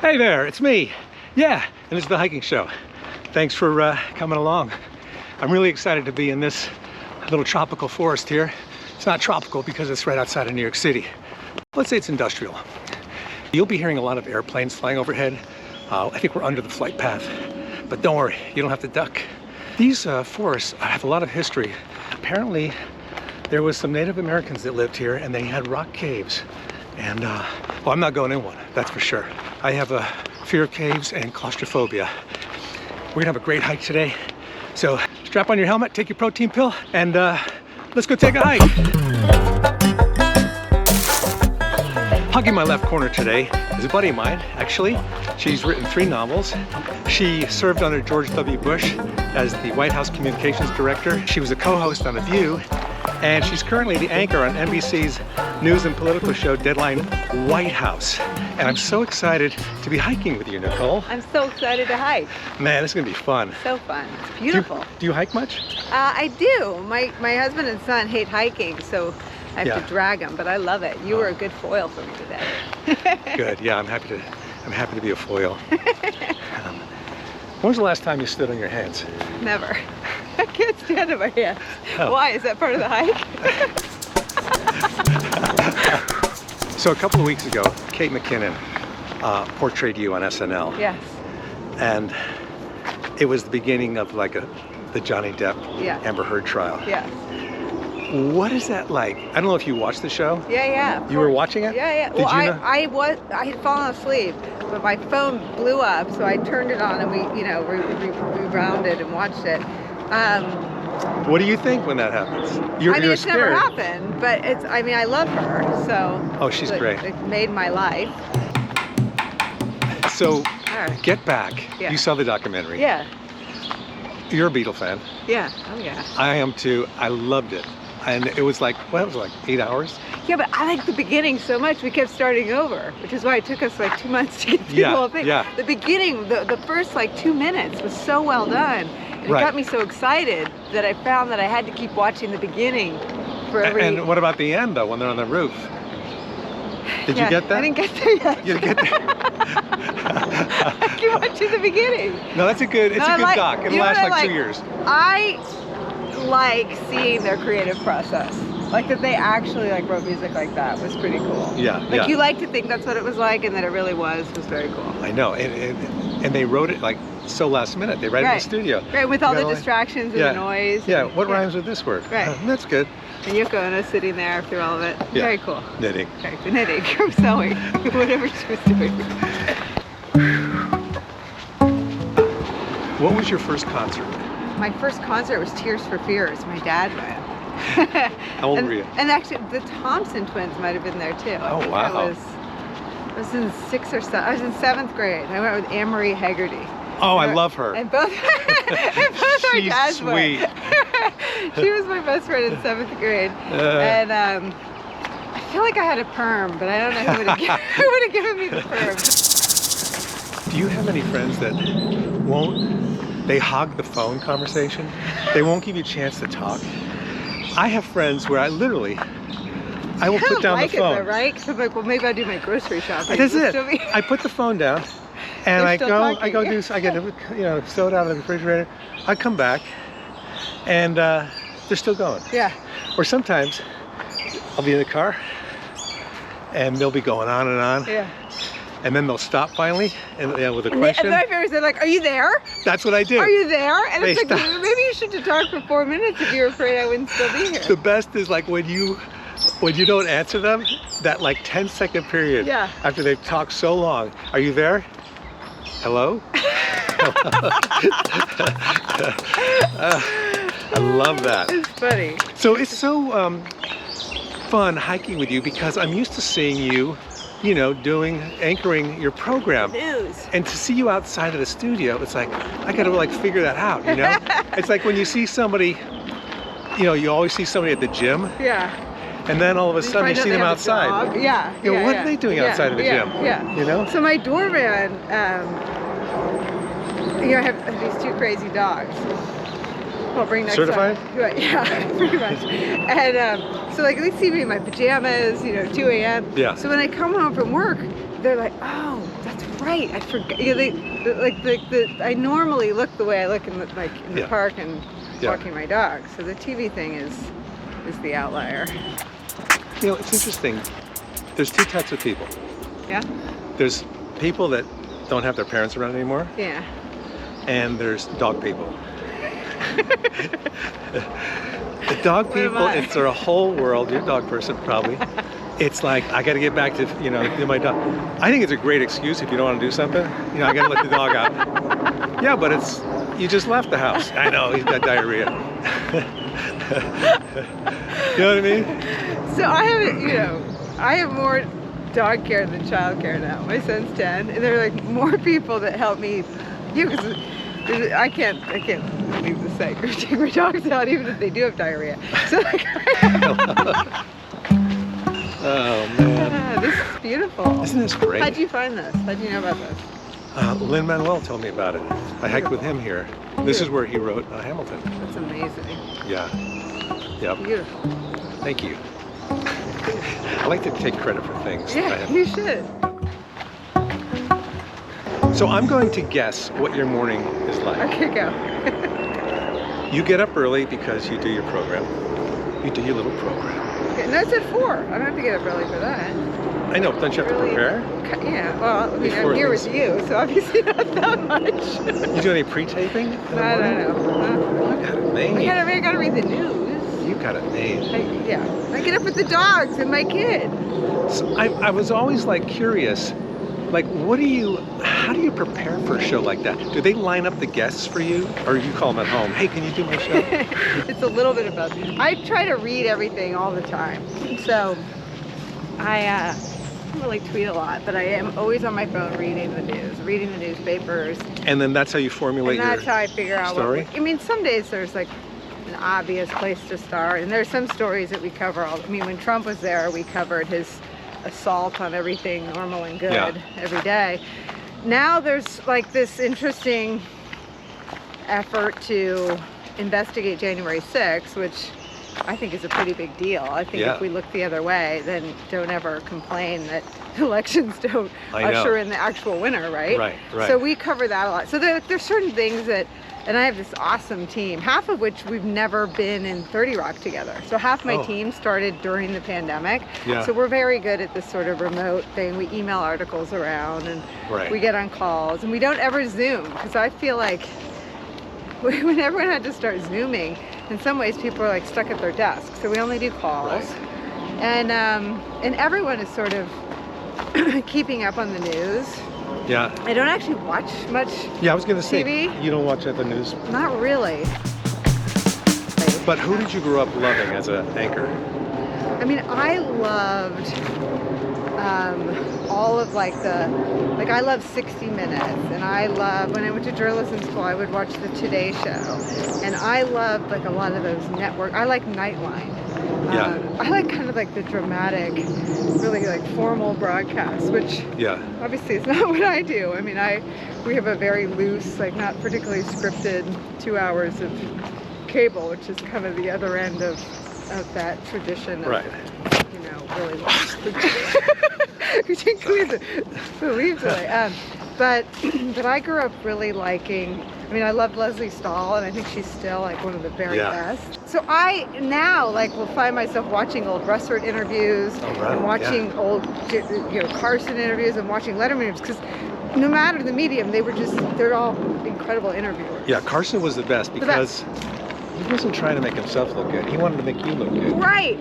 Hey there, it's me. Yeah, and this is the hiking show. Thanks for coming along. I'm really excited to be in this little tropical forest here. It's not tropical because it's right outside of New York City. Let's say it's industrial. You'll be hearing a lot of airplanes flying overhead. I think we're under the flight path, but don't worry, you don't have to duck. These forests have a lot of history. Apparently, there was some Native Americans that lived here and they had rock caves. And, well, I'm not going in one, that's for sure. I have a fear of caves and claustrophobia. We're gonna have a great hike today. So strap on your helmet, take your protein pill, and let's go take a hike. Hugging my left corner today is a buddy of mine, actually. She's written 3 novels. She served under George W. Bush as the White House Communications Director. She was a co-host on The View, and she's currently the anchor on NBC's news and political show Deadline White House. And I'm so excited to be hiking with you, Nicole. I'm so excited to hike. Man, this is gonna be fun. So fun. It's beautiful. Do you hike much? I do. My husband and son hate hiking, so I have to drag them, but I love it. You were a good foil for me today. Good. Yeah, I'm happy to be a foil. When was the last time you stood on your hands? Never. I can't stand on my hands. Oh. Why? Is that part of the hike? So a couple of weeks ago, Kate McKinnon portrayed you on SNL. Yes. And it was the beginning of like the Johnny Depp Amber Heard trial. Yes. What is that like? I don't know if you watched the show. Yeah. You were watching it? Yeah. Did Well, you know? I had fallen asleep, but my phone blew up, so I turned it on and we rewound and watched it. What do you think when that happens? You're it's scared. never happened, but I love her, so. Oh, she's great. It made my life. So, Get Back. Yeah. You saw the documentary. Yeah. You're a Beatles fan. Yeah. Oh yeah. I am too. I loved it. And it was like, well, it was like 8 hours. Yeah, but I liked the beginning so much, we kept starting over, which is why it took us like 2 months to get through the whole thing. Yeah. The beginning, the first like 2 minutes was so well done. And it got me so excited that I found that I had to keep watching the beginning for every... And what about the end though, when they're on the roof? Did you get that? I didn't get there yet. You didn't get there? I keep watching the beginning. No, it's a good doc. It'll last like 2 years. I like seeing their creative process. Like that they actually like wrote music like that was pretty cool. Yeah. Like you like to think that's what it was like, and that it really was very cool. I know, and they wrote it like so last minute. They write it in the studio. Right, with all the distractions and the noise. Yeah, what rhymes with this word? Right. That's good. And Yoko Ono sitting there through all of it. Yeah. Very cool. Knitting. Okay, knitting or sewing, whatever she was doing. What was your first concert? My first concert was Tears for Fears. My dad went. How old were you? And actually, the Thompson twins might have been there too. Oh, wow. I was in 6th or 7th. I was in 7th grade. I went with Anne-Marie Haggerty. Oh, I love her. And both our dads sweet. went. She was my best friend in 7th grade. And I feel like I had a perm, but I don't know who would have given me the perm. Do you have any friends that they hog the phone conversation? They won't give you a chance to talk? I have friends where I will put down the phone. Though, right? Because I'm like, well, maybe I'll do my grocery shopping. That's it. I put the phone down, and I get soda out of the refrigerator. I come back, and they're still going. Yeah. Or sometimes I'll be in the car, and they'll be going on and on. Yeah. And then they'll stop finally, and with a question. And my favorite is like, "Are you there?" That's what I do. Are you there? And They it's like, stop. maybe you should have talked for 4 minutes if you were afraid I wouldn't still be here. The best is like when you don't answer them, that like 10-second period after they've talked so long. Are you there? Hello? I love that. It's funny. So it's so fun hiking with you because I'm used to seeing you, anchoring your program. News. And to see you outside of the studio, it's like, I gotta like figure that out, It's like when you see somebody, you always see somebody at the gym. Yeah. And then all of a sudden you see them outside. Yeah. What are they doing outside of the gym? Yeah. So my doorman, I have these 2 crazy dogs. I'll bring next Certified? time. Right, yeah, pretty much. And so like they see me in my pajamas, 2 a.m. Yeah. So when I come home from work, they're like, oh, that's right. I forgot. Yeah, I normally look the way I look in the park and walking my dog. So the TV thing is the outlier. You know, it's interesting. There's two types of people. Yeah. There's people that don't have their parents around anymore. Yeah. And there's dog people. The dog people, it's their whole world. You're a dog person, probably. It's like, I got to get back to, do my dog. I think it's a great excuse if you don't want to do something. I got to let the dog out. Yeah, but you just left the house. I know, he's got diarrhea. You know what I mean? So I have more dog care than child care now. My son's 10, and there are like more people that help me. Because I can't leave the site or take my dogs out even if they do have diarrhea. So like, oh man, this is beautiful. Isn't this great? How'd you find this? How'd you know about this? Lin-Manuel told me about it. I hiked with him here. This is where he wrote Hamilton. That's amazing. Yeah. Yep. Beautiful. Thank you. I like to take credit for things. Yeah, you should. So I'm going to guess what your morning is like. Okay, go. You get up early because you do your program. You do your little program. Okay, no, it's at 4. I don't have to get up early for that. I know, don't you have to prepare? Yeah, well, I mean, I'm here with you, so obviously not that much. You do any pre-taping? I don't know. You got it made. I gotta read the news. You got it made. I get up with the dogs and my kid. So I was always like curious, like how do you prepare for a show like that? Do they line up the guests for you, or you call them at home? Hey, can you do my show? It's a little bit of both. I try to read everything all the time, so I don't really tweet a lot, but I am always on my phone reading the news, reading the newspapers. And then that's how you formulate your story? That's how I figure out I mean, some days there's like an obvious place to start, and there's some stories that we cover when Trump was there, we covered his assault on everything normal and good every day. Now there's like this interesting effort to investigate January 6th, which I think is a pretty big deal. I think if we look the other way, then don't ever complain that elections don't usher in the actual winner, right? Right. So we cover that a lot. So there's certain things that, and I have this awesome team, half of which we've never been in 30 Rock together. So half my team started during the pandemic. Yeah. So we're very good at this sort of remote thing. We email articles around and we get on calls, and we don't ever Zoom, because I feel like when everyone had to start Zooming, in some ways people are like stuck at their desks. So we only do calls. And everyone is sort of keeping up on the news. Yeah. I don't actually watch much I was going to say, TV. You don't watch the news? Not really. But who did you grow up loving as an anchor? I mean, I loved all of I love 60 Minutes, and I love, when I went to journalism school, I would watch the Today Show, and I loved like a lot of those network, I like Nightline. I like kind of like the dramatic, really like formal broadcasts, which obviously is not what I do. I mean, we have a very loose, like not particularly scripted 2 hours of cable, which is kind of the other end of that tradition of, really which includes believe it. But I grew up really liking, I mean, I loved Leslie Stahl, and I think she's still like one of the very best. So I now will find myself watching old Russert interviews and watching old Carson interviews and watching Letterman interviews, because no matter the medium, they're all incredible interviewers. Yeah, Carson was the best because he wasn't trying to make himself look good. He wanted to make you look good. Right.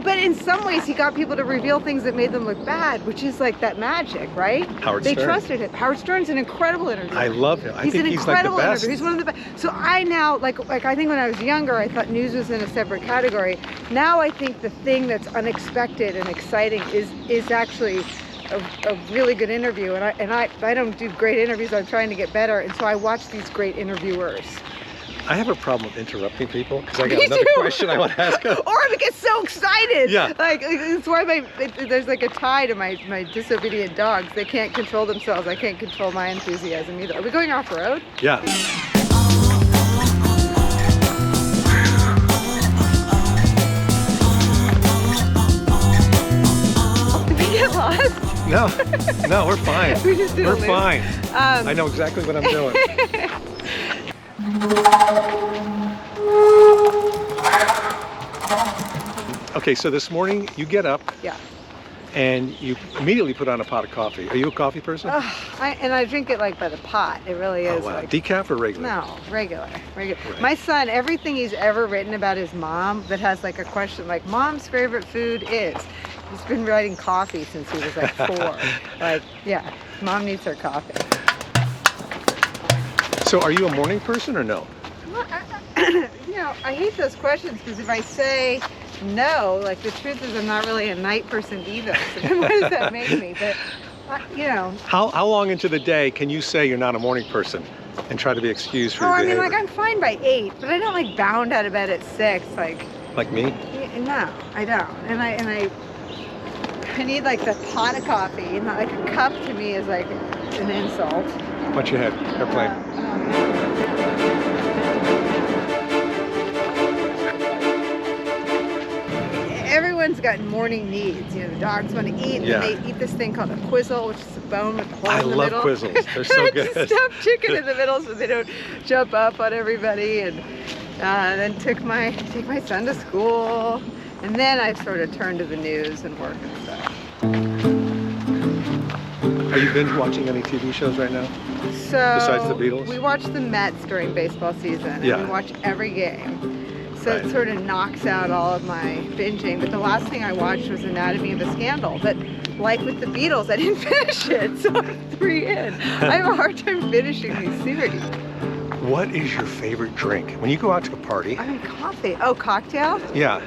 But in some ways, he got people to reveal things that made them look bad, which is like that magic, right? They trusted him. Howard Stern's an incredible interviewer. I love him. He's an incredible interviewer. He's one of the best. So I now, like I think when I was younger, I thought news was in a separate category. Now I think the thing that's unexpected and exciting is actually a really good interview. And I don't do great interviews. I'm trying to get better. And so I watch these great interviewers. I have a problem interrupting people because I got another question I want to ask them. Or I get so excited. Yeah. Like, it's why there's like a tie to my disobedient dogs. They can't control themselves. I can't control my enthusiasm either. Are we going off road? Yeah. Did we get lost? No, no, we're fine. We just did We're a loop. fine. I know exactly what I'm doing. Okay, so this morning you get up. Yeah. And you immediately put on a pot of coffee. Are you a coffee person? I drink it like by the pot. It really is. Oh, wow. Like, decaf or regular? No, regular. Right. My son, everything he's ever written about his mom that has like a question like mom's favorite food is. He's been writing coffee since he was like 4. Like, yeah, mom needs her coffee. So are you a morning person or no? Well, you know, I hate those questions because if I say no, like the truth is I'm not really a night person either. So then what does that make me? But you know. How long into the day can you say you're not a morning person and try to be excused for your I mean, behavior? like I'm fine by 8, but I don't like bound out of bed at 6. Like me? Yeah, no, I don't. And I need like the pot of coffee, and like a cup to me is like an insult. Watch your head. Airplane. Everyone's got morning needs. You know, the dogs want to eat, and they eat this thing called a quizzle, which is a bone with a hole in the middle. I love quizzles. They're so good. Stuffed chicken in the middle so they don't jump up on everybody. And then take my son to school, and then I sort of turn to the news and work and stuff. Are you binge watching any TV shows right now? So besides the Beatles? We watch the Mets during baseball season, and we watch every game. So it sort of knocks out all of my binging. But the last thing I watched was Anatomy of a Scandal. But like with the Beatles, I didn't finish it, so I'm 3 in. I have a hard time finishing these series. What is your favorite drink? When you go out to a party? I mean, coffee. Oh, cocktail? Yeah.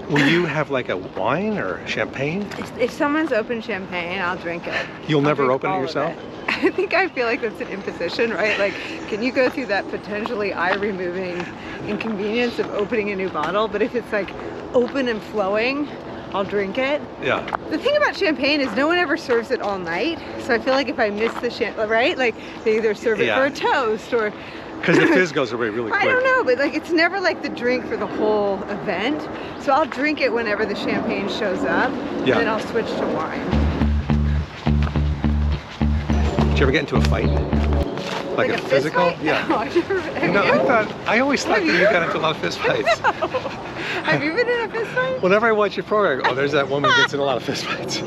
Will you have like a wine or champagne? If someone's opened champagne, I'll drink it. You'll never open it yourself? I feel like that's an imposition, right? Like, can you go through that potentially eye-removing inconvenience of opening a new bottle? But if it's like open and flowing, I'll drink it. Yeah. The thing about champagne is no one ever serves it all night. So I feel like if I miss the champagne, right? Like they either serve it for a toast or... Because the fizz goes away really quick. I don't know, but like it's never like the drink for the whole event. So I'll drink it whenever the champagne shows up, and then I'll switch to wine. Did you ever get into a fight? Like a physical? Fight? Yeah. No, I've never, I always thought that you got into a lot of fist fights. No. Have you been in a fist fight? Whenever I watch your program, I go, oh, there's that woman who gets in a lot of fist fights.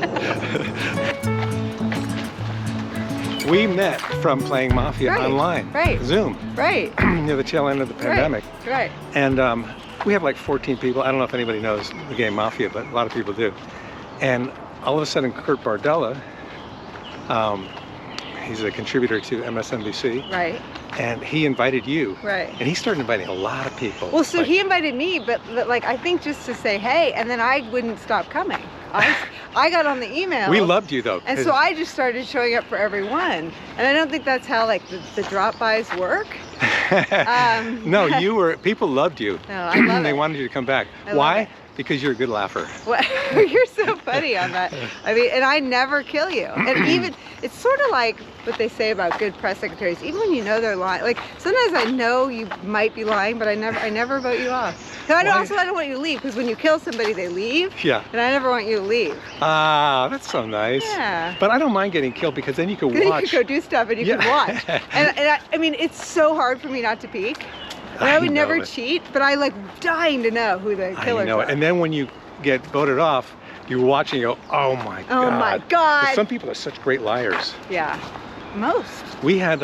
We met from playing Mafia online. Zoom. Near the tail end of the pandemic. Right. And we have like 14 people. I don't know if anybody knows the game Mafia, but a lot of people do. And all of a sudden, Kurt Bardella, he's a contributor to MSNBC. Right. And he invited you. Right. And he started inviting a lot of people. Well, so he invited me, but like I think just to say hey, and then I wouldn't stop coming. I got on the email. We loved you though. And so I just started showing up for everyone. And I don't think that's how like the drop-bys work. No, people loved you. No, I love They it. wanted you to come back. I Why? love it. Because you're a good laugher. You're so funny on that. I mean, and I never kill you. And even, it's sort of like what they say about good press secretaries. Even when you know they're lying, like sometimes I know you might be lying, but I never vote you off. So I don't want you to leave, because when you kill somebody, they leave. Yeah. And I never want you to leave. Ah, that's so nice. Yeah. But I don't mind getting killed, because then you can Then watch. you can go do stuff and you can watch. And I mean, it's so hard for me not to peek. And I would never cheat, but I like dying to know who the killers are. And then when you get voted off, you're watching, you go, oh my God. Oh my God. Some people are such great liars. Yeah, most. We had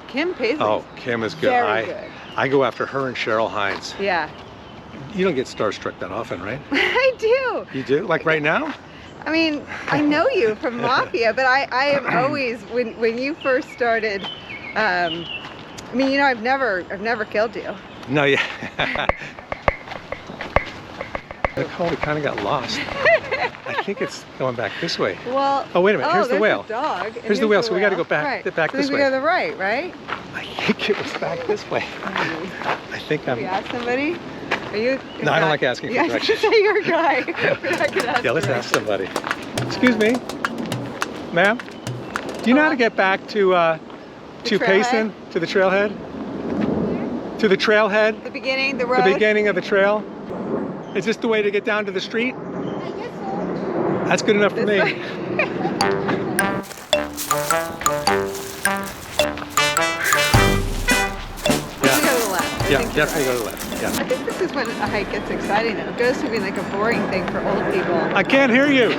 Kim Paisley. Oh, Kim is good. Very good. I go after her and Cheryl Hines. Yeah. You don't get starstruck that often, right? I do. You do? Like right now? I mean, I know you from Mafia, but I am always, when you first started, I mean, you know, I've never killed you. No, yeah. Nicolle, we kind of got lost. I think it's going back this way. Well, oh, wait a minute. Here's the whale. Dog, here's the whale, so we got to go back, back so this way. We go to the right, right? I think it was back this way. I think I'm... Can we ask somebody? Are you? No, I don't like asking for directions. Say you're a guy. We're not gonna ask yeah, let's ask somebody. Excuse me, ma'am. Do you know how to get back to Payson, to the trailhead? To the trailhead? The beginning, the road? The beginning of the trail? Is this the way to get down to the street? I guess so. That's good enough for me. Yeah, think definitely you're go to the left. Yeah. I think this is when a hike gets exciting though. It goes from being like a boring thing for old people. I can't hear you.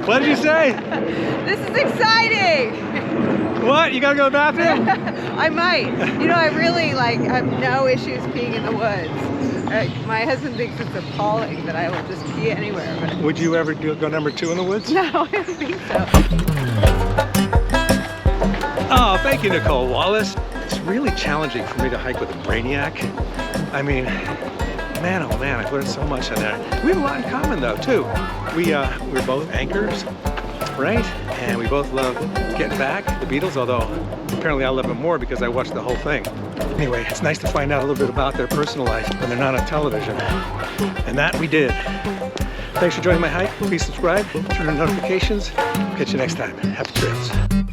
What did you say? This is exciting! What? You gotta go to the bathroom? I might. You know, I really have no issues peeing in the woods. My husband thinks it's appalling that I will just pee anywhere. But Would you ever go number 2 in the woods? no, I don't think so. Oh, thank you, Nicolle Wallace. It's really challenging for me to hike with a brainiac. I mean, man, oh man, I've learned so much on there. We have a lot in common though, too. We're both anchors, right? And we both love Getting Back, the Beatles, although apparently I love them more because I watched the whole thing. Anyway, it's nice to find out a little bit about their personal life when they're not on television. And that we did. Thanks for joining my hike. Please subscribe, turn on notifications. Catch you next time. Happy trails.